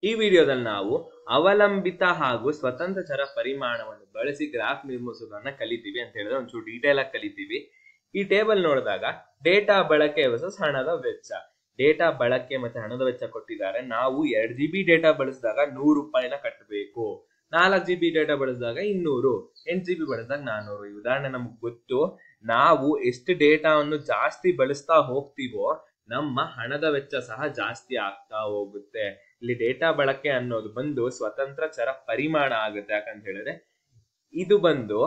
ಈ ವಿಡಿಯೋದಲ್ಲಿ ನಾವು ಅವಲಂಬಿತ ಹಾಗೂ ಸ್ವತಂತ್ರ ಚರ ಪರಿಮಾಣವನ್ನು ಬಳಸಿ ಗ್ರಾಫ್ ನಿರ್ಮಿಸುವುದನ್ನ ಕಲಿತೀವಿ ಅಂತ ಹೇಳಿದ್ರೆ ಒಂಚೂರು ಡೀಟೇಲ್ ಆಗಿ ಕಲಿತೀವಿ. ಈ ಟೇಬಲ್ ನೋಡಿದಾಗ ಡೇಟಾ ಬಳಕೆ ವರ್ಸಸ್ ಹಣದ ವೆಚ್ಚ, ಡೇಟಾ ಬಳಕೆ ಮತ್ತೆ ಹಣದ ವೆಚ್ಚ ಕೊಟ್ಟಿದ್ದಾರೆ. ನಾವು 2 GB ಡೇಟಾ ಬಳಸಿದಾಗ 100 ರೂಪಾಯಿನ ಕಟ್ಟಬೇಕು, 4 GB ಡೇಟಾ ಬಳಸಿದಾಗ 200, 8 GB ಬಳಸಿದಾಗ 400. ಈ ಉದಾಹರಣೆ ನಮ್ಗೆ ಗೊತ್ತು. ನಾವು ಎಷ್ಟು ಡೇಟಾವನ್ನು ಜಾಸ್ತಿ ಬಳಸ್ತಾ ಹೋಗ್ತೀವೋ ನಮ್ಮ ಹಣದ ವೆಚ್ಚ ಸಹ ಜಾಸ್ತಿ ಆಗ್ತಾ ಹೋಗುತ್ತೆ. ಇಲ್ಲಿ ಡೇಟಾ ಬಳಕೆ ಅನ್ನೋದು ಬಂದು ಸ್ವತಂತ್ರ ಚರ ಪರಿಮಾಣ ಆಗುತ್ತೆ. ಯಾಕಂತ ಹೇಳಿದ್ರೆ ಇದು ಬಂದು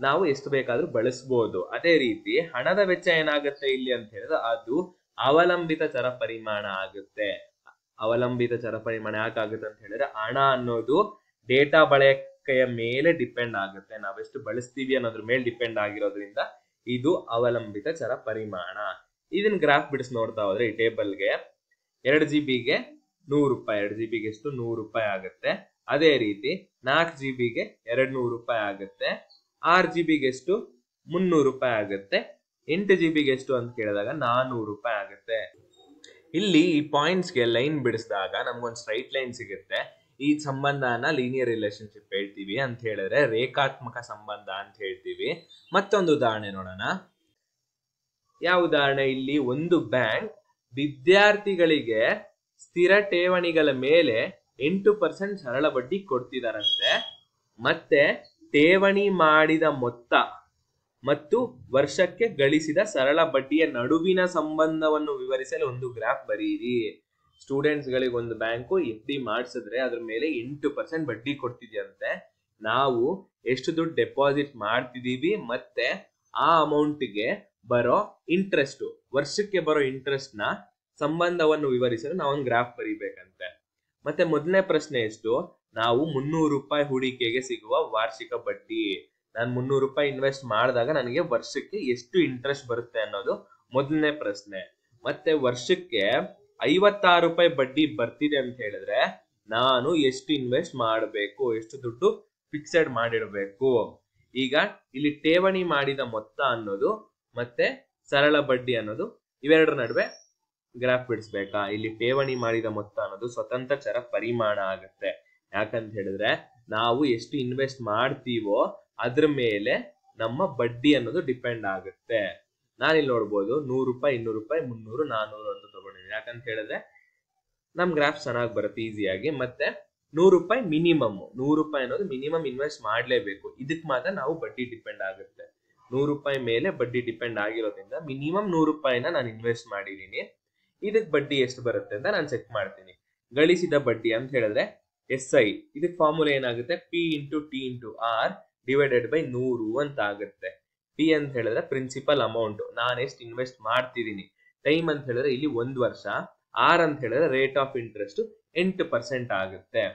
ನಾವು ಎಷ್ಟು ಬೇಕಾದ್ರೂ ಬಳಸಬಹುದು. ಅದೇ ರೀತಿ ಹಣದ ವೆಚ್ಚ ಏನಾಗುತ್ತೆ ಇಲ್ಲಿ ಅಂತ ಹೇಳಿದ್ರೆ ಅದು ಅವಲಂಬಿತ ಚರ ಪರಿಮಾಣ ಆಗುತ್ತೆ. ಅವಲಂಬಿತ ಚರ ಪರಿಮಾಣ ಯಾಕಾಗುತ್ತೆ ಅಂತ ಹೇಳಿದ್ರೆ ಹಣ ಅನ್ನೋದು ಡೇಟಾ ಬಳಕೆಯ ಮೇಲೆ ಡಿಪೆಂಡ್ ಆಗುತ್ತೆ. ನಾವೆಷ್ಟು ಬಳಸ್ತೀವಿ ಅನ್ನೋದ್ರ ಮೇಲೆ ಡಿಪೆಂಡ್ ಆಗಿರೋದ್ರಿಂದ ಇದು ಅವಲಂಬಿತ ಚರ ಪರಿಮಾಣ. ಇದನ್ನ ಗ್ರಾಫ್ ಬಿಡಿಸಿ ನೋಡ್ತಾ ಹೋದ್ರೆ ಈ ಟೇಬಲ್ಗೆ 2 GB 100 ರೂಪಾಯಿ, 2 GB ಎಷ್ಟು 100 ರೂಪಾಯಿ ಆಗುತ್ತೆ. ಅದೇ ರೀತಿ 4 GB 200 ರೂಪಾಯಿ ಆಗುತ್ತೆ. 6 GB ಎಷ್ಟು 300 ರೂಪಾಯಿ ಆಗುತ್ತೆ. 8 GB ಎಷ್ಟು ಅಂತ ಕೇಳಿದಾಗ 400 ರೂಪಾಯಿ ಆಗುತ್ತೆ. ಇಲ್ಲಿ ಈ ಪಾಯಿಂಟ್ಸ್ಗೆ ಲೈನ್ ಬಿಡಿಸಿದಾಗ ನಮ್ಗೊಂದು ಸ್ಟ್ರೈಟ್ ಲೈನ್ ಸಿಗುತ್ತೆ. ಈ ಸಂಬಂಧನ ಲೀನಿಯರ್ ರಿಲೇಶನ್ಶಿಪ್ ಹೇಳ್ತೀವಿ ಅಂತ ಹೇಳಿದ್ರೆ ರೇಖಾತ್ಮಕ ಸಂಬಂಧ ಅಂತ ಹೇಳ್ತೀವಿ. ಮತ್ತೊಂದು ಉದಾಹರಣೆ ನೋಡೋಣ. ಯಾವ ಉದಾಹರಣೆ? ಇಲ್ಲಿ ಒಂದು ಬ್ಯಾಂಕ್ ವಿದ್ಯಾರ್ಥಿಗಳಿಗೆ ಸ್ಥಿರ ಠೇವಣಿಗಳ ಮೇಲೆ 8% ಸರಳ ಬಡ್ಡಿ ಕೊಡ್ತಿದಾರಂತೆ. ಮತ್ತೆ ಠೇವಣಿ ಮಾಡಿದ ಮೊತ್ತ ಮತ್ತು ವರ್ಷಕ್ಕೆ ಗಳಿಸಿದ ಸರಳ ಬಡ್ಡಿಯ ನಡುವಿನ ಸಂಬಂಧವನ್ನು ವಿವರಿಸಲು ಒಂದು ಗ್ರಾಫ್ ಬರೀರಿ. ಸ್ಟೂಡೆಂಟ್ಸ್ ಗಳಿಗೆ ಒಂದು ಬ್ಯಾಂಕು FD ಮಾಡಿಸಿದ್ರೆ ಅದ್ರ ಮೇಲೆ 8% ಬಡ್ಡಿ ಕೊಡ್ತಿದ್ಯಂತೆ. ನಾವು ಎಷ್ಟು ದುಡ್ಡು ಡೆಪಾಸಿಟ್ ಮಾಡ್ತಿದೀವಿ ಮತ್ತೆ ಆ ಅಮೌಂಟ್ಗೆ ಬರೋ ಇಂಟ್ರೆಸ್ಟ್, ವರ್ಷಕ್ಕೆ ಬರೋ ಇಂಟ್ರೆಸ್ಟ್ ನ ಸಂಬಂಧವನ್ನು ವಿವರಿಸಲು ನಾವು ಒಂದು ಗ್ರಾಫ್ ಬರೀಬೇಕಂತೆ. ಮತ್ತೆ ಮೊದಲನೇ ಪ್ರಶ್ನೆ ಎಷ್ಟು? ನಾವು 300 ರೂಪಾಯಿ ಹೂಡಿಕೆಗೆ ಸಿಗುವ ವಾರ್ಷಿಕ ಬಡ್ಡಿ. ನಾನು 300 ರೂಪಾಯಿ ಇನ್ವೆಸ್ಟ್ ಮಾಡಿದಾಗ ನನಗೆ ವರ್ಷಕ್ಕೆ ಎಷ್ಟು ಇಂಟ್ರೆಸ್ಟ್ ಬರುತ್ತೆ ಅನ್ನೋದು ಮೊದಲನೇ ಪ್ರಶ್ನೆ. ಮತ್ತೆ ವರ್ಷಕ್ಕೆ 56 ರೂಪಾಯಿ ಬಡ್ಡಿ ಬರ್ತಿದೆ ಅಂತ ಹೇಳಿದ್ರೆ ನಾನು ಎಷ್ಟು ಇನ್ವೆಸ್ಟ್ ಮಾಡಬೇಕು, ಎಷ್ಟು ದುಡ್ಡು ಫಿಕ್ಸೆಡ್ ಮಾಡಿಡಬೇಕು. ಈಗ ಇಲ್ಲಿ ಠೇವಣಿ ಮಾಡಿದ ಮೊತ್ತ ಅನ್ನೋದು ಮತ್ತೆ ಸರಳ ಬಡ್ಡಿ ಅನ್ನೋದು ಇವೆರಡರ ನಡುವೆ ಗ್ರಾಫ್ ಬಿಡಿಸ್ಬೇಕಾ? ಇಲ್ಲಿ ಠೇವಣಿ ಮಾಡಿದ ಮೊತ್ತ ಅನ್ನೋದು ಸ್ವತಂತ್ರ ಚರ ಪರಿಮಾಣ ಆಗುತ್ತೆ. ಯಾಕಂತ ಹೇಳಿದ್ರೆ ನಾವು ಎಷ್ಟು ಇನ್ವೆಸ್ಟ್ ಮಾಡ್ತೀವೋ ಅದ್ರ ಮೇಲೆ ನಮ್ಮ ಬಡ್ಡಿ ಅನ್ನೋದು ಡಿಪೆಂಡ್ ಆಗುತ್ತೆ. ನಾನಿಲ್ಲಿ ನೋಡ್ಬೋದು 100 ರೂಪಾಯಿ 200 ರೂಪಾಯಿ 300 400 ಅಂತ ತಗೊಂಡಿದ್ದೀನಿ. ಯಾಕಂತ ಹೇಳಿದ್ರೆ ನಮ್ ಗ್ರಾಫ್ ಚೆನ್ನಾಗಿ ಬರುತ್ತೆ ಈಸಿಯಾಗಿ. ಮತ್ತೆ 100 ರೂಪಾಯಿ ಮಿನಿಮಮ್, 100 ರೂಪಾಯಿ ಅನ್ನೋದು ಮಿನಿಮಮ್ ಇನ್ವೆಸ್ಟ್ ಮಾಡ್ಲೇಬೇಕು. ಇದಕ್ ಮಾತ್ರ ನಾವು ಬಡ್ಡಿ ಡಿಪೆಂಡ್ ಆಗುತ್ತೆ. 100 ರೂಪಾಯಿ ಮೇಲೆ ಬಡ್ಡಿ ಡಿಪೆಂಡ್ ಆಗಿರೋದ್ರಿಂದ ಮಿನಿಮಮ್ 100 ರೂಪಾಯಿನ ನಾನು ಇನ್ವೆಸ್ಟ್ ಮಾಡಿದೀನಿ. ಇದಕ್ ಬಡ್ಡಿ ಎಷ್ಟು ಬರುತ್ತೆ ಅಂತ ನಾನು ಚೆಕ್ ಮಾಡ್ತೀನಿ. ಗಳಿಸಿದ ಬಡ್ಡಿ ಅಂತ ಹೇಳಿದ್ರೆ SI, ಇದಕ್ ಫಾರ್ಮುಲಾ ಏನಾಗುತ್ತೆ? P × T × R divided by 100 ಅಂತ ಆಗುತ್ತೆ. P ಅಂತ ಹೇಳಿದ್ರೆ ಪ್ರಿನ್ಸಿಪಲ್ ಅಮೌಂಟ್, ನಾನು ಎಷ್ಟು ಇನ್ವೆಸ್ಟ್ ಮಾಡ್ತಿದ್ದೀನಿ. ಟೈಮ್ ಅಂತ ಹೇಳಿದ್ರೆ ಇಲ್ಲಿ 1 ವರ್ಷ. R ಅಂತ ಹೇಳಿದ್ರೆ ರೇಟ್ ಆಫ್ ಇಂಟ್ರೆಸ್ಟ್ 8% ಆಗುತ್ತೆ.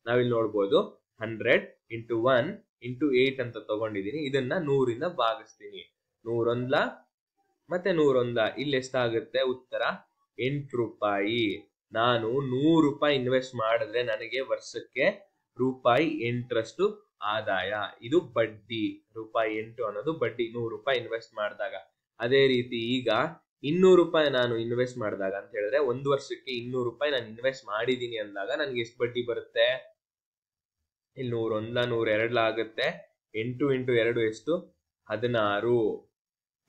ನಾವಿಲ್ಲಿ ನೋಡ್ಬೋದು 100 × 1 × 8 ಅಂತ ತಗೊಂಡಿದ್ದೀನಿ. ಇದನ್ನ 100 ಭಾಗಿಸ್ತೀನಿ. 100 ಮತ್ತೆ 100 ಇಲ್ಲಿ ಎಷ್ಟಾಗುತ್ತೆ? ಉತ್ತರ 8 ರೂಪಾಯಿ. ನಾನು 100 ರೂಪಾಯಿ ಇನ್ವೆಸ್ಟ್ ಮಾಡಿದ್ರೆ ನನಗೆ ವರ್ಷಕ್ಕೆ ರೂಪಾಯಿ 8ರಷ್ಟು ಆದಾಯ. ಇದು ಬಡ್ಡಿ. ರೂಪಾಯಿ 8 ಅನ್ನೋದು ಬಡ್ಡಿ 100 ರೂಪಾಯಿ ಇನ್ವೆಸ್ಟ್ ಮಾಡಿದಾಗ. ಅದೇ ರೀತಿ ಈಗ 200 ರೂಪಾಯಿ ನಾನು ಇನ್ವೆಸ್ಟ್ ಮಾಡಿದಾಗ ಅಂತ ಹೇಳಿದ್ರೆ 1 ವರ್ಷಕ್ಕೆ 200 ರೂಪಾಯಿ ನಾನು ಇನ್ವೆಸ್ಟ್ ಮಾಡಿದೀನಿ ಅಂದಾಗ ನನ್ಗೆ ಎಷ್ಟು ಬಡ್ಡಿ ಬರುತ್ತೆ? ಇಲ್ಲಿ 101 102 ಆಗುತ್ತೆ. 8 × 2 ಎಷ್ಟು? 16.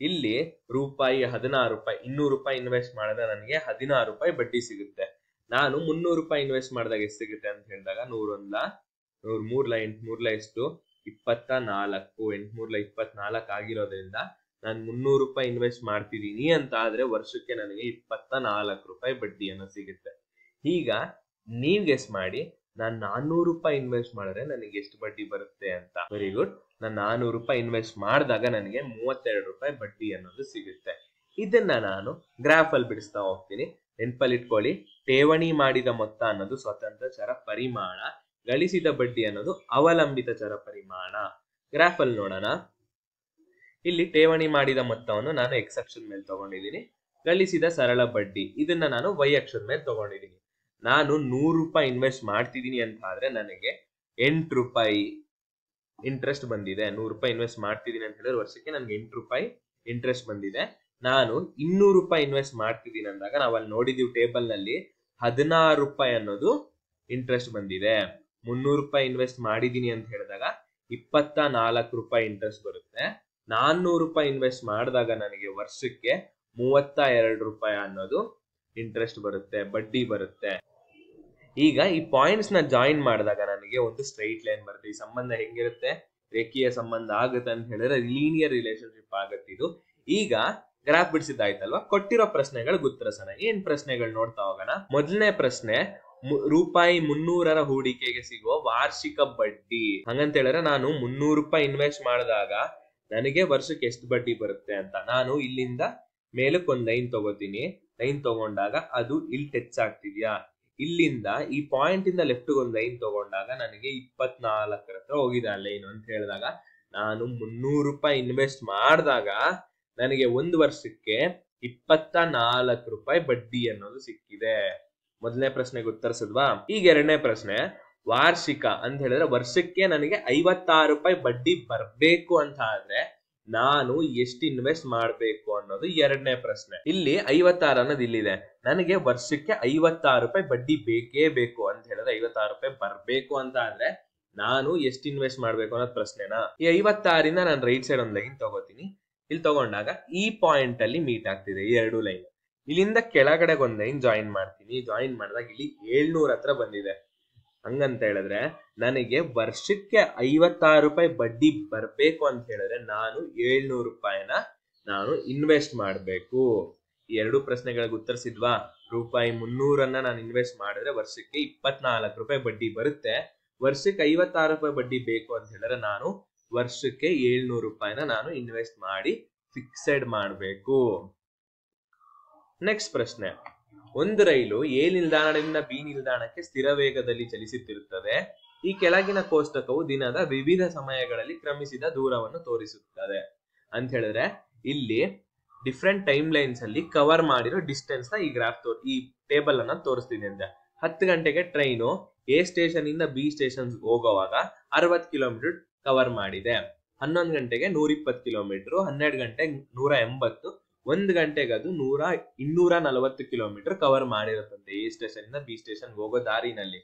ಇಲ್ಲಿ ರೂಪಾಯಿ 16 ರೂಪಾಯಿ. 200 ರೂಪಾಯಿ ಇನ್ವೆಸ್ಟ್ ಮಾಡಿದ್ರೆ ನನಗೆ 16 ರೂಪಾಯಿ ಬಡ್ಡಿ ಸಿಗುತ್ತೆ. ನಾನು 300 ರೂಪಾಯಿ ಇನ್ವೆಸ್ಟ್ ಮಾಡಿದಾಗ ಎಷ್ಟು ಸಿಗುತ್ತೆ ಅಂತ ಹೇಳಿದಾಗ 101 103 8 ಎಷ್ಟು? 24. 8 24 ಆಗಿರೋದ್ರಿಂದ ನಾನು 300 ರೂಪಾಯಿ ಇನ್ವೆಸ್ಟ್ ಮಾಡ್ತಿದ್ದೀನಿ ಅಂತ ಆದ್ರೆ ವರ್ಷಕ್ಕೆ ನನಗೆ 24 ರೂಪಾಯಿ ಬಡ್ಡಿಯನ್ನು ಸಿಗುತ್ತೆ. ಈಗ ನೀವ್ ಗೆಸ್ ಮಾಡಿ, ನಾನು 400 ರೂಪಾಯಿ ಇನ್ವೆಸ್ಟ್ ಮಾಡಿದ್ರೆ ನನಗೆ ಎಷ್ಟು ಬಡ್ಡಿ ಬರುತ್ತೆ ಅಂತ. Very good. ನಾನು 400 ರೂಪಾಯಿ ಇನ್ವೆಸ್ಟ್ ಮಾಡಿದಾಗ ನನಗೆ 32 ರೂಪಾಯಿ ಬಡ್ಡಿ ಅನ್ನೋದು ಸಿಗುತ್ತೆ. ಇದನ್ನ ನಾನು ಗ್ರಾಫ್ ಅಲ್ಲಿ ಬಿಡಿಸ್ತಾ ಹೋಗ್ತೀನಿ. ನೆನಪಲ್ಲಿ ಇಟ್ಕೊಳ್ಳಿ, ಠೇವಣಿ ಮಾಡಿದ ಮೊತ್ತ ಅನ್ನೋದು ಸ್ವತಂತ್ರ ಚರ ಪರಿಮಾಣ, ಗಳಿಸಿದ ಬಡ್ಡಿ ಅನ್ನೋದು ಅವಲಂಬಿತ ಚರ ಪರಿಮಾಣ. ಗ್ರಾಫ್ ಅಲ್ಲಿ ನೋಡೋಣ. ಇಲ್ಲಿ ಠೇವಣಿ ಮಾಡಿದ ಮೊತ್ತವನ್ನು ನಾನು X ಅಕ್ಷದ ಮೇಲೆ ತಗೊಂಡಿದ್ದೀನಿ. ಗಳಿಸಿದ ಸರಳ ಬಡ್ಡಿ ಇದನ್ನ ನಾನು Y ಅಕ್ಷದ ಮೇಲೆ ತಗೊಂಡಿದ್ದೀನಿ. ನಾನು 100 ರೂಪಾಯಿ ಇನ್ವೆಸ್ಟ್ ಮಾಡ್ತಿದ್ದೀನಿ ಅಂತ ಆದ್ರೆ ನನಗೆ 8 ರೂಪಾಯಿ ಇಂಟ್ರೆಸ್ಟ್ ಬಂದಿದೆ. 100 ರೂಪಾಯಿ ಇನ್ವೆಸ್ಟ್ ಮಾಡ್ತಿದ್ದೀನಿ ಅಂತ ಹೇಳಿದ್ರೆ ವರ್ಷಕ್ಕೆ ನನಗೆ 8 ರೂಪಾಯಿ ಇಂಟ್ರೆಸ್ಟ್ ಬಂದಿದೆ. ನಾನು 200 ರೂಪಾಯಿ ಇನ್ವೆಸ್ಟ್ ಮಾಡ್ತಿದ್ದೀನಿ ಅಂದಾಗ ನಾವು ಅಲ್ಲಿ ನೋಡಿದೀವಿ ಟೇಬಲ್ ನಲ್ಲಿ 16 ರೂಪಾಯಿ ಅನ್ನೋದು ಇಂಟ್ರೆಸ್ಟ್ ಬಂದಿದೆ. 300 ರೂಪಾಯಿ ಇನ್ವೆಸ್ಟ್ ಮಾಡಿದೀನಿ ಅಂತ ಹೇಳಿದಾಗ 24 ರೂಪಾಯಿ ಇಂಟ್ರೆಸ್ಟ್ ಬರುತ್ತೆ. 400 ರೂಪಾಯಿ ಇನ್ವೆಸ್ಟ್ ಮಾಡಿದಾಗ ನನಗೆ ವರ್ಷಕ್ಕೆ 32 ರೂಪಾಯಿ ಅನ್ನೋದು ಇಂಟ್ರೆಸ್ಟ್ ಬರುತ್ತೆ, ಬಡ್ಡಿ ಬರುತ್ತೆ. ಈಗ ಈ ಪಾಯಿಂಟ್ಸ್ ನ ಜಾಯಿನ್ ಮಾಡಿದಾಗ ನನಗೆ ಒಂದು ಸ್ಟ್ರೈಟ್ ಲೈನ್ ಬರುತ್ತೆ. ಈ ಸಂಬಂಧ ಹೆಂಗಿರುತ್ತೆ? ರೇಖೀಯ ಸಂಬಂಧ ಆಗುತ್ತೆ ಅಂತ ಹೇಳಿದ್ರೆ ಲೀನಿಯರ್ ರಿಲೇಶನ್ಶಿಪ್ ಆಗುತ್ತೆ ಇದು. ಈಗ ಗ್ರಾಫ್ ಬಿಡಿಸಿದ್ದಾಯ್ತಲ್ವಾ, ಕೊಟ್ಟಿರೋ ಪ್ರಶ್ನೆಗಳಿಗೆ ಉತ್ತರಿಸೋಣ. ಏನ್ ಪ್ರಶ್ನೆಗಳು ನೋಡ್ತಾ ಹೋಗೋಣ. ಮೊದಲನೇ ಪ್ರಶ್ನೆ, ರೂಪಾಯಿ 300ರ ಹೂಡಿಕೆಗೆ ಸಿಗುವ ವಾರ್ಷಿಕ ಬಡ್ಡಿ. ಹಂಗಂತ ಹೇಳಿದ್ರೆ ನಾನು 300 ರೂಪಾಯಿ ಇನ್ವೆಸ್ಟ್ ಮಾಡಿದಾಗ ನನಗೆ ವರ್ಷಕ್ಕೆ ಎಷ್ಟು ಬಡ್ಡಿ ಬರುತ್ತೆ ಅಂತ. ನಾನು ಇಲ್ಲಿಂದ ಮೇಲಕ್ಕೊಂದು ಲೈನ್ ತಗೋತೀನಿ. ಲೈನ್ ತಗೊಂಡಾಗ ಅದು ಇಲ್ಲಿ ಟಚ್ ಆಗ್ತಿದ್ಯಾ? ಇಲ್ಲಿಂದ ಈ ಪಾಯಿಂಟ್ ಇಂದ ಲೆಫ್ಟ್ ಒಂದು ಲೈನ್ ತಗೊಂಡಾಗ ನನಗೆ 24 ಹತ್ರ ಹೋಗಿದೆ ಆ ಲೈನ್ ಅಂತ ಹೇಳಿದಾಗ ನಾನು 300 ರೂಪಾಯಿ ಇನ್ವೆಸ್ಟ್ ಮಾಡಿದಾಗ ನನಗೆ ಒಂದು ವರ್ಷಕ್ಕೆ 24 ರೂಪಾಯಿ ಬಡ್ಡಿ ಅನ್ನೋದು ಸಿಕ್ಕಿದೆ. ಮೊದಲನೇ ಪ್ರಶ್ನೆಗೆ ಉತ್ತರಿಸಿದ್ವಾ? ಈಗ ಎರಡನೇ ಪ್ರಶ್ನೆ, ವಾರ್ಷಿಕ ಅಂತ ಹೇಳಿದ್ರೆ ವರ್ಷಕ್ಕೆ ನನಗೆ 56 ರೂಪಾಯಿ ಬಡ್ಡಿ ಬರ್ಬೇಕು ಅಂತ ಆದ್ರೆ ನಾನು ಎಷ್ಟು ಇನ್ವೆಸ್ಟ್ ಮಾಡ್ಬೇಕು ಅನ್ನೋದು ಎರಡನೇ ಪ್ರಶ್ನೆ. ಇಲ್ಲಿ 56 ಅನ್ನೋದು ಇಲ್ಲಿದೆ. ನನಗೆ ವರ್ಷಕ್ಕೆ 56 ರೂಪಾಯಿ ಬಡ್ಡಿ ಬೇಕೇ ಬೇಕು ಅಂತ ಹೇಳಿದ್ರೆ 56 ರೂಪಾಯಿ ಬರ್ಬೇಕು ಅಂತ ಆದ್ರೆ ನಾನು ಎಷ್ಟು ಇನ್ವೆಸ್ಟ್ ಮಾಡ್ಬೇಕು ಅನ್ನೋದು ಪ್ರಶ್ನೆನಾ? ಈ 56ರಿಂದ ನಾನು ರೈಟ್ ಸೈಡ್ ಒಂದು ಲೈನ್ ತಗೋತೀನಿ. ಇಲ್ಲಿ ತಗೊಂಡಾಗ ಈ ಪಾಯಿಂಟ್ ಅಲ್ಲಿ ಮೀಟ್ ಆಗ್ತಿದೆ ಈ ಎರಡು ಲೈನ್. ಇಲ್ಲಿಂದ ಕೆಳಗಡೆ ಒಂದು ಲೈನ್ ಜಾಯಿನ್ ಮಾಡ್ತೀನಿ. ಜಾಯಿನ್ ಮಾಡಿದಾಗ ಇಲ್ಲಿ 700 ಹತ್ರ ಬಂದಿದೆ. ಹಂಗಂತ ಹೇಳಿದ್ರೆ ನನಗೆ ವರ್ಷಕ್ಕೆ 56 ರೂಪಾಯಿ ಬಡ್ಡಿ ಬರ್ಬೇಕು ಅಂತ ಹೇಳಿದ್ರೆ ನಾನು 700 ರೂಪಾಯಿನ ನಾನು ಇನ್ವೆಸ್ಟ್ ಮಾಡಬೇಕು. ಈ ಎರಡು ಪ್ರಶ್ನೆಗಳಿಗೆ ಉತ್ತರಿಸಿದ್ವಾ? ರೂಪಾಯಿ 300 ನಾನು ಇನ್ವೆಸ್ಟ್ ಮಾಡಿದ್ರೆ ವರ್ಷಕ್ಕೆ 24 ರೂಪಾಯಿ ಬಡ್ಡಿ ಬರುತ್ತೆ. ವರ್ಷಕ್ಕೆ 56 ರೂಪಾಯಿ ಬಡ್ಡಿ ಬೇಕು ಅಂತ ಹೇಳಿದ್ರೆ ನಾನು ವರ್ಷಕ್ಕೆ 700 ರೂಪಾಯಿನ ನಾನು ಇನ್ವೆಸ್ಟ್ ಮಾಡಿ ಫಿಕ್ಸೆಡ್ ಮಾಡಬೇಕು. ನೆಕ್ಸ್ಟ್ ಪ್ರಶ್ನೆ, ಒಂದು ರೈಲು ಎ ನಿಲ್ದಾಣದಿಂದ ಬಿ ನಿಲ್ದಾಣಕ್ಕೆ ಸ್ಥಿರ ವೇಗದಲ್ಲಿ ಚಲಿಸುತ್ತಿರುತ್ತದೆ. ಈ ಕೆಳಗಿನ ಕೋಷ್ಟಕವು ದಿನದ ವಿವಿಧ ಸಮಯಗಳಲ್ಲಿ ಕ್ರಮಿಸಿದ ದೂರವನ್ನು ತೋರಿಸುತ್ತದೆ ಅಂತ ಹೇಳಿದ್ರೆ ಇಲ್ಲಿ ಡಿಫ್ರೆಂಟ್ ಟೈಮ್ ಲೈನ್ಸ್ ಅಲ್ಲಿ ಕವರ್ ಮಾಡಿರೋ ಡಿಸ್ಟೆನ್ಸ್ ನ ಈ ಗ್ರಾಫ್ ಈ ಟೇಬಲ್ ಅನ್ನ ತೋರಿಸ್ತೀನಿ ಅಂತ. 10 ಗಂಟೆಗೆ ಟ್ರೈನು ಎ ಸ್ಟೇಷನ್ ಇಂದ ಬಿ ಸ್ಟೇಷನ್ ಹೋಗುವಾಗ 60 ಕಿಲೋಮೀಟರ್ ಕವರ್ ಮಾಡಿದೆ. 11 ಗಂಟೆಗೆ 120 ಕಿಲೋಮೀಟರ್, 12 ಗಂಟೆಗೆ 180, 1 ಗಂಟೆಗೆ ಅದು 240 ಕಿಲೋಮೀಟರ್ ಕವರ್ ಮಾಡಿರುತ್ತಂತೆ ಎ ಸ್ಟೇಷನ್ ಇಂದ ಬಿ ಸ್ಟೇಷನ್ ಹೋಗೋ ದಾರಿನಲ್ಲಿ.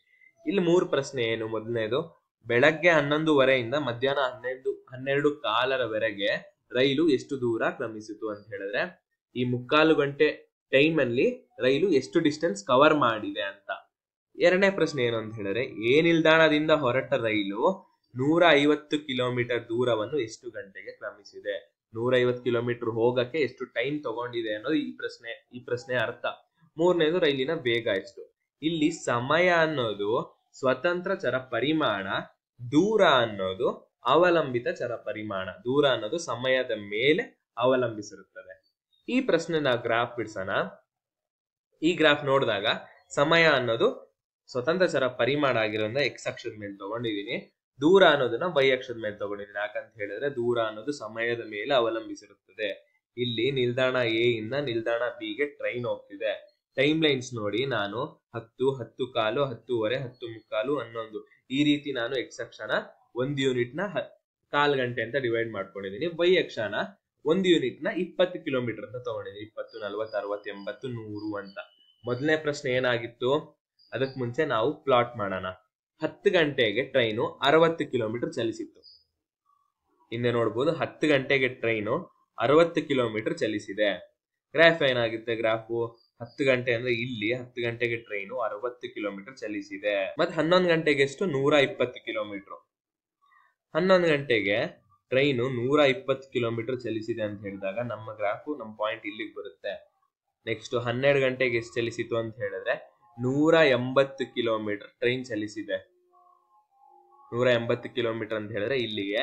ಇಲ್ಲಿ 3 ಪ್ರಶ್ನೆ ಏನು? ಮೊದಲನೇದು, ಬೆಳಗ್ಗೆ 11:30 ಮಧ್ಯಾಹ್ನ 12:15 ರೈಲು ಎಷ್ಟು ದೂರ ಕ್ರಮಿಸಿತು ಅಂತ ಹೇಳಿದ್ರೆ ಈ 3/4 ಗಂಟೆ ಟೈಮ್ ಅಲ್ಲಿ ರೈಲು ಎಷ್ಟು ಡಿಸ್ಟೆನ್ಸ್ ಕವರ್ ಮಾಡಿದೆ ಅಂತ. ಎರಡನೇ ಪ್ರಶ್ನೆ ಏನು ಅಂತ ಹೇಳಿದ್ರೆ ಎ ನಿಲ್ದಾಣದಿಂದ ಹೊರಟ ರೈಲು 150 ಕಿಲೋಮೀಟರ್ ದೂರವನ್ನು ಎಷ್ಟು ಗಂಟೆಗೆ ಕ್ರಮಿಸಿದೆ. 150 ಕಿಲೋಮೀಟರ್ ಹೋಗಕ್ಕೆ ಎಷ್ಟು ಟೈಮ್ ತಗೊಂಡಿದೆ ಅನ್ನೋದು ಈ ಪ್ರಶ್ನೆ ಅರ್ಥ. ಮೂರನೇದು, ರೈಲಿನ ವೇಗ ಎಷ್ಟು. ಇಲ್ಲಿ ಸಮಯ ಅನ್ನೋದು ಸ್ವತಂತ್ರ ಚರ ಪರಿಮಾಣ, ದೂರ ಅನ್ನೋದು ಅವಲಂಬಿತ ಚರ ಪರಿಮಾಣ. ದೂರ ಅನ್ನೋದು ಸಮಯದ ಮೇಲೆ ಅವಲಂಬಿಸಿರುತ್ತದೆ. ಈ ಪ್ರಶ್ನೆ ನಾವು ಗ್ರಾಫ್ ಬಿಡಿಸೋಣ. ಈ ಗ್ರಾಫ್ ನೋಡಿದಾಗ ಸಮಯ ಅನ್ನೋದು ಸ್ವತಂತ್ರ ಚರ ಪರಿಮಾಣ ಆಗಿರೋದ್ರಿಂದ ಎಕ್ಸ್ ಅಕ್ಷದ ಮೇಲೆ ತಗೊಂಡಿದೀನಿ. ದೂರ ಅನ್ನೋದನ್ನ ವೈ ಅಕ್ಷದ ಮೇಲೆ ತಗೊಂಡಿದ್ದೀನಿ. ಯಾಕಂತ ಹೇಳಿದ್ರೆ ದೂರ ಅನ್ನೋದು ಸಮಯದ ಮೇಲೆ ಅವಲಂಬಿಸಿರುತ್ತದೆ. ಇಲ್ಲಿ ನಿಲ್ದಾಣ ಎ ಇಂದ ನಿಲ್ದಾಣ ಬಿ ಗೆ ಟ್ರೈನ್ ಹೋಗ್ತಿದೆ. ಟೈಮ್ ಲೈನ್ಸ್ ನೋಡಿ, ನಾನು 10, 10:15, 10:30, 10:45, 11 ಈ ರೀತಿ ನಾನು ಎಕ್ಸ್ ಅಕ್ಷನ 1 ಯೂನಿಟ್ ನ 1/4 ಗಂಟೆ ಅಂತ ಡಿವೈಡ್ ಮಾಡ್ಕೊಂಡಿದ್ದೀನಿ. ವೈ ಅಕ್ಷನ 1 ಯೂನಿಟ್ ನ 20 ಕಿಲೋಮೀಟರ್ ಅಂತ ತಗೊಂಡಿದ್ದೀನಿ. 20, 40, 60, 80, 100 ಅಂತ. ಮೊದಲನೇ ಪ್ರಶ್ನೆ ಏನಾಗಿತ್ತು? ಅದಕ್ಕೆ ಮುಂಚೆ ನಾವು ಪ್ಲಾಟ್ ಮಾಡೋಣ. 10 ಗಂಟೆಗೆ ಟ್ರೈನು 60 ಕಿಲೋಮೀಟರ್ ಚಲಿಸಿತ್ತು. ಹಿಂದೆ ನೋಡ್ಬೋದು, 10 ಗಂಟೆಗೆ ಟ್ರೈನು 60 ಕಿಲೋಮೀಟರ್ ಚಲಿಸಿದೆ. ಗ್ರಾಫ್ ಏನಾಗುತ್ತೆ? ಗ್ರಾಫು 10 ಗಂಟೆ ಅಂದ್ರೆ ಇಲ್ಲಿ 10 ಗಂಟೆಗೆ ಟ್ರೈನು 60 ಕಿಲೋಮೀಟರ್ ಚಲಿಸಿದೆ. ಮತ್ತೆ 11 ಗಂಟೆಗೆ ಎಷ್ಟು? 120 ಕಿಲೋಮೀಟರ್. 11 ಗಂಟೆಗೆ ಟ್ರೈನು 120 ಕಿಲೋಮೀಟರ್ ಚಲಿಸಿದೆ ಅಂತ ಹೇಳಿದಾಗ ನಮ್ಮ ಗ್ರಾಫು ನಮ್ಮ ಪಾಯಿಂಟ್ ಇಲ್ಲಿಗೆ ಬರುತ್ತೆ. ನೆಕ್ಸ್ಟ್ 12 ಗಂಟೆಗೆ ಎಷ್ಟು ಚಲಿಸಿತು ಅಂತ ಹೇಳಿದ್ರೆ 180 ಕಿಲೋಮೀಟರ್ ಟ್ರೈನ್ ಚಲಿಸಿದೆ. 180 ಕಿಲೋಮೀಟರ್ ಅಂತ ಹೇಳಿದ್ರೆ ಇಲ್ಲಿಗೆ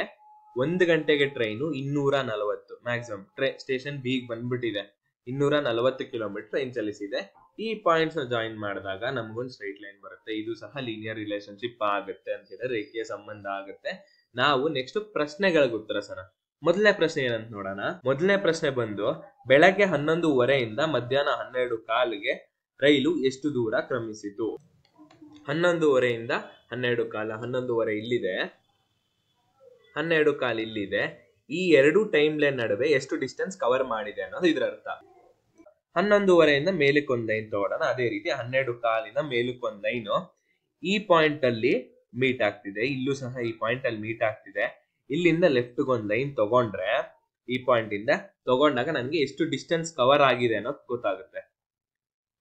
1 ಗಂಟೆಗೆ ಟ್ರೈನು 240 ಮ್ಯಾಕ್ಸಿಮಮ್ ಸ್ಟೇಷನ್ ಬಿ ಬಂದ್ಬಿಟ್ಟಿದೆ. 240 ಕಿಲೋಮೀಟರ್ ಟ್ರೈನ್ ಚಲಿಸಿದೆ. ಈ ಪಾಯಿಂಟ್ಸ್ ನ ಜಾಯಿನ್ ಮಾಡಿದಾಗ ನಮ್ಗೊಂದು ಸ್ಟ್ರೈಟ್ ಲೈನ್ ಬರುತ್ತೆ. ಇದು ಸಹ ಲೀನಿಯರ್ ರಿಲೇಶನ್ಶಿಪ್ ಆಗುತ್ತೆ ಅಂತ ಹೇಳಿದ್ರೆ ರೇಖೀಯ ಸಂಬಂಧ ಆಗುತ್ತೆ. ನಾವು ನೆಕ್ಸ್ಟ್ ಪ್ರಶ್ನೆಗಳಿಗೆ ಉತ್ತರಿಸೋಣ. ಮೊದಲನೇ ಪ್ರಶ್ನೆ ಏನಂತ ನೋಡೋಣ. ಮೊದಲನೇ ಪ್ರಶ್ನೆ ಬಂದು ಬೆಳಗ್ಗೆ 11:30 ಮಧ್ಯಾಹ್ನ 12:15 ರೈಲು ಎಷ್ಟು ದೂರ ಕ್ರಮಿಸಿತು. 11:30 12:15, 11:30 ಇಲ್ಲಿದೆ, 12:15 ಇಲ್ಲಿದೆ. ಈ ಎರಡು ಟೈಮ್ ಲೈನ್ ನಡುವೆ ಎಷ್ಟು ಡಿಸ್ಟೆನ್ಸ್ ಕವರ್ ಮಾಡಿದೆ ಅನ್ನೋದು ಇದರ ಅರ್ಥ. 11:30 ಮೇಲಕ್ಕೊಂದು ಲೈನ್ ತಗೊಳ್ಳೋಣ. ಅದೇ ರೀತಿ 12:15 ಮೇಲಕ್ಕೊಂದು ಲೈನು. ಈ ಪಾಯಿಂಟ್ ಅಲ್ಲಿ ಮೀಟ್ ಆಗ್ತಿದೆ, ಇಲ್ಲೂ ಸಹ ಈ ಪಾಯಿಂಟ್ ಅಲ್ಲಿ ಮೀಟ್ ಆಗ್ತಿದೆ. ಇಲ್ಲಿಂದ ಲೆಫ್ಟ್ ಒಂದ್ ಲೈನ್ ತಗೊಂಡ್ರೆ ಈ ಪಾಯಿಂಟ್ ಇಂದ ತಗೊಂಡಾಗ ನನಗೆ ಎಷ್ಟು ಡಿಸ್ಟೆನ್ಸ್ ಕವರ್ ಆಗಿದೆ ಅನ್ನೋದು ಗೊತ್ತಾಗುತ್ತೆ.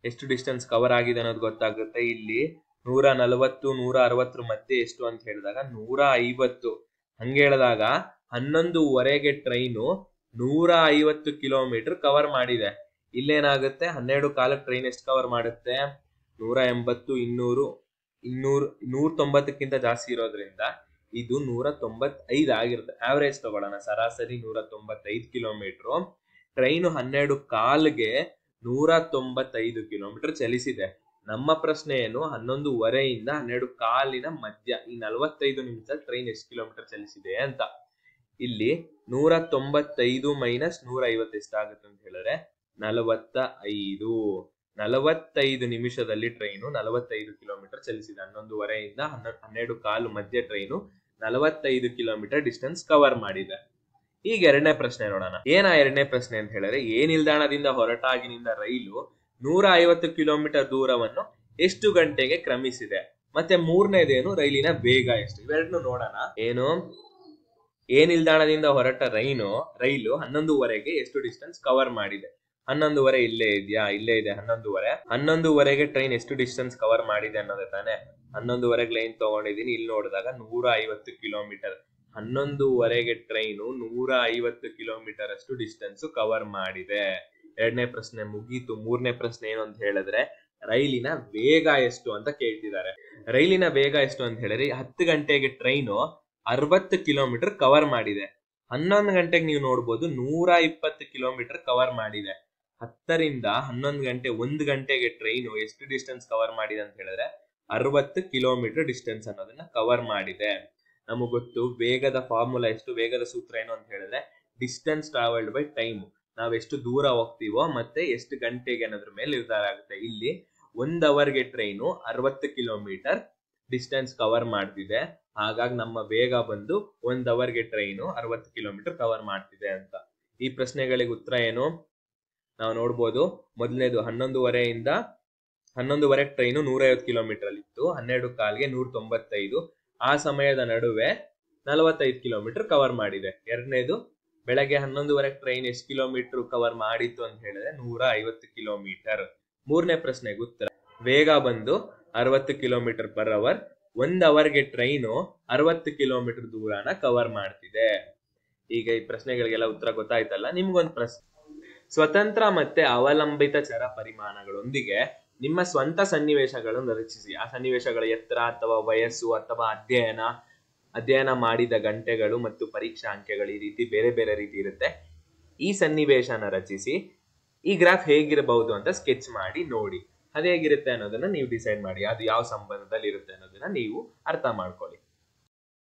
ಎಷ್ಟು ಡಿಸ್ಟೆನ್ಸ್ ಕವರ್ ಆಗಿದೆ ಅನ್ನೋದು ಗೊತ್ತಾಗುತ್ತೆ. ಇಲ್ಲಿ 140 160 ಮಧ್ಯೆ ಎಷ್ಟು ಅಂತ ಹೇಳಿದಾಗ 150. ಹಂಗೆ ಹೇಳಿದಾಗ 11:15ಗೆ ಟ್ರೈನು 150 ಕಿಲೋಮೀಟರ್ ಕವರ್ ಮಾಡಿದೆ. ಇಲ್ಲೇನಾಗುತ್ತೆ 12:15 ಟ್ರೈನ್ ಎಷ್ಟು ಕವರ್ ಮಾಡುತ್ತೆ? 180 200 190ಕ್ಕಿಂತ ಜಾಸ್ತಿ ಇರೋದ್ರಿಂದ ಇದು 195 ಆಗಿರುತ್ತೆ. ಆವರೇಜ್ ತಗೊಳ್ಳೋಣ, ಸರಾಸರಿ 195 ಕಿಲೋಮೀಟರ್. ಟ್ರೈನು 12:15ಗೆ 195 ಕಿಲೋಮೀಟರ್ ಚಲಿಸಿದೆ. ನಮ್ಮ ಪ್ರಶ್ನೆ ಏನು, 11:15 12:15 ಮಧ್ಯ ಈ 45 ನಿಮಿಷ ಟ್ರೈನ್ ಎಷ್ಟು ಕಿಲೋಮೀಟರ್ ಚಲಿಸಿದೆ ಅಂತ. ಇಲ್ಲಿ 195 ಮೈನಸ್ 150 ಎಷ್ಟಾಗುತ್ತೆ ಅಂತ ಹೇಳಿದ್ರೆ 45. 45 ನಿಮಿಷದಲ್ಲಿ ಟ್ರೈನು 45 ಕಿಲೋಮೀಟರ್ ಚಲಿಸಿದೆ. 11:15 12:15 ಮಧ್ಯ ಟ್ರೈನು 45 ಕಿಲೋಮೀಟರ್ ಡಿಸ್ಟೆನ್ಸ್ ಕವರ್ ಮಾಡಿದೆ. ಈಗ ಎರಡನೇ ಪ್ರಶ್ನೆ ನೋಡೋಣ. ಎರಡನೇ ಪ್ರಶ್ನೆ ಅಂತ ಹೇಳಿದ್ರೆ, ಏ ನಿಲ್ದಾಣದಿಂದ ಹೊರಟಾಗಿನಿಂದ ರೈಲು 150 ಕಿಲೋಮೀಟರ್ ದೂರವನ್ನು ಎಷ್ಟು ಗಂಟೆಗೆ ಕ್ರಮಿಸಿದೆ? ಮತ್ತೆ ಮೂರನೇದೇನು, ರೈಲಿನ ವೇಗ ಎಷ್ಟು? ಇವೆರಡನ್ನು ನೋಡೋಣ. ಏನು, ಏ ನಿಲ್ದಾಣದಿಂದ ಹೊರಟ ರೈಲು 11:15ಗೆ ಎಷ್ಟು ಡಿಸ್ಟೆನ್ಸ್ ಕವರ್ ಮಾಡಿದೆ? 11:15 ಇಲ್ಲೇ ಇದೆಯಾ? ಇಲ್ಲೇ ಇದೆ 11:15. 11:15ಗೆ ಟ್ರೈನ್ ಎಷ್ಟು ಡಿಸ್ಟೆನ್ಸ್ ಕವರ್ ಮಾಡಿದೆ ಅನ್ನೋದೇ ತಾನೆ. 11:15ಗೆ ಲೈನ್ ತಗೊಂಡಿದ್ದೀನಿ. ಇಲ್ಲಿ ನೋಡಿದಾಗ 150 ಕಿಲೋಮೀಟರ್. 11:15ಗೆ ಟ್ರೈನು 150 ಕಿಲೋಮೀಟರ್ ಅಷ್ಟು ಡಿಸ್ಟೆನ್ಸ್ ಕವರ್ ಮಾಡಿದೆ. ಎರಡನೇ ಪ್ರಶ್ನೆ ಮುಗೀತು. ಮೂರನೇ ಪ್ರಶ್ನೆ ಏನು ಅಂತ ಹೇಳಿದ್ರೆ, ರೈಲಿನ ವೇಗ ಎಷ್ಟು ಅಂತ ಕೇಳ್ತಿದ್ದಾರೆ. ರೈಲಿನ ವೇಗ ಎಷ್ಟು ಅಂತ ಹೇಳಿದ್ರೆ, 10 ಗಂಟೆಗೆ ಟ್ರೈನು 60 ಕಿಲೋಮೀಟರ್ ಕವರ್ ಮಾಡಿದೆ. 11 ಗಂಟೆಗೆ ನೀವು ನೋಡ್ಬೋದು 120 ಕಿಲೋಮೀಟರ್ ಕವರ್ ಮಾಡಿದೆ. 10ರಿಂದ 11 ಗಂಟೆ 1 ಗಂಟೆಗೆ ಟ್ರೈನು ಎಷ್ಟು ಡಿಸ್ಟೆನ್ಸ್ ಕವರ್ ಮಾಡಿದೆ ಅಂತ ಹೇಳಿದ್ರೆ 60 ಕಿಲೋಮೀಟರ್ ಡಿಸ್ಟೆನ್ಸ್ ಅನ್ನೋದನ್ನ ಕವರ್ ಮಾಡಿದೆ. ನಮಗ್ ಗೊತ್ತು ವೇಗದ ಫಾರ್ಮುಲಾ ಎಷ್ಟು, ವೇಗದ ಸೂತ್ರ ಏನು ಅಂತ ಹೇಳಿದ್ರೆ ಡಿಸ್ಟೆನ್ಸ್ ಟ್ರಾವೆಲ್ಡ್ ಬೈ ಟೈಮ್. ನಾವ್ ಎಷ್ಟು ದೂರ ಹೋಗ್ತೀವೋ ಮತ್ತೆ ಎಷ್ಟು ಗಂಟೆಗೆ ಅನ್ನೋದ್ರ ಮೇಲೆ ನಿರ್ಧಾರ ಆಗುತ್ತೆ. ಇಲ್ಲಿ 1 ಅವರ್ಗೆ ಟ್ರೈನು 60 ಕಿಲೋಮೀಟರ್ ಡಿಸ್ಟೆನ್ಸ್ ಕವರ್ ಮಾಡ್ತಿದೆ. ಹಾಗಾಗಿ ನಮ್ಮ ವೇಗ ಬಂದು 1 ಅವರ್ಗೆ ಟ್ರೈನು 60 ಕಿಲೋಮೀಟರ್ ಕವರ್ ಮಾಡ್ತಿದೆ ಅಂತ. ಈ ಪ್ರಶ್ನೆಗಳಿಗೆ ಉತ್ತರ ಏನು ನಾವು ನೋಡ್ಬೋದು. ಮೊದಲನೇದು 11:15 ಟ್ರೈನು 150 ಕಿಲೋಮೀಟರ್ ಅಲ್ಲಿ ಇತ್ತು. 12:15ಗೆ 195. ಆ ಸಮಯದ ನಡುವೆ 45 ಕಿಲೋಮೀಟರ್ ಕವರ್ ಮಾಡಿದೆ. ಎರಡನೇದು ಬೆಳಗ್ಗೆ 11:15 ಟ್ರೈನ್ ಎಷ್ಟು ಕಿಲೋಮೀಟರ್ ಕವರ್ ಮಾಡಿತ್ತು ಅಂತ ಹೇಳಿದ್ರೆ 150 ಕಿಲೋಮೀಟರ್. ಮೂರನೇ ಪ್ರಶ್ನೆಗೆ ಉತ್ತರ, ವೇಗ ಬಂದು 60 ಕಿಲೋಮೀಟರ್ ಪರ್ ಅವರ್. 1 ಅವರ್ಗೆ ಟ್ರೈನು 60 ಕಿಲೋಮೀಟರ್ ದೂರನ ಕವರ್ ಮಾಡ್ತಿದೆ. ಈಗ ಈ ಪ್ರಶ್ನೆಗಳಿಗೆಲ್ಲ ಉತ್ತರ ಗೊತ್ತಾಯ್ತಲ್ಲ. ನಿಮ್ಗೊಂದು ಪ್ರಶ್ನೆ, ಸ್ವತಂತ್ರ ಮತ್ತೆ ಅವಲಂಬಿತ ಚರ ಪರಿಮಾಣಗಳೊಂದಿಗೆ ನಿಮ್ಮ ಸ್ವಂತ ಸನ್ನಿವೇಶಗಳನ್ನು ರಚಿಸಿ. ಆ ಸನ್ನಿವೇಶಗಳ ಎತ್ತರ ಅಥವಾ ವಯಸ್ಸು ಅಥವಾ ಅಧ್ಯಯನ ಮಾಡಿದ ಗಂಟೆಗಳು ಮತ್ತು ಪರೀಕ್ಷಾ ಅಂಕೆಗಳು, ಈ ರೀತಿ ಬೇರೆ ಬೇರೆ ರೀತಿ ಇರುತ್ತೆ. ಈ ಸನ್ನಿವೇಶನ ರಚಿಸಿ ಈ ಗ್ರಾಫ್ ಹೇಗಿರಬಹುದು ಅಂತ ಸ್ಕೆಚ್ ಮಾಡಿ ನೋಡಿ. ಅದು ಹೇಗಿರುತ್ತೆ ಅನ್ನೋದನ್ನ ನೀವು ಡಿಸೈಡ್ ಮಾಡಿ. ಅದು ಯಾವ ಸಂಬಂಧದಲ್ಲಿ ಇರುತ್ತೆ ಅನ್ನೋದನ್ನ ನೀವು ಅರ್ಥ ಮಾಡ್ಕೊಳ್ಳಿ.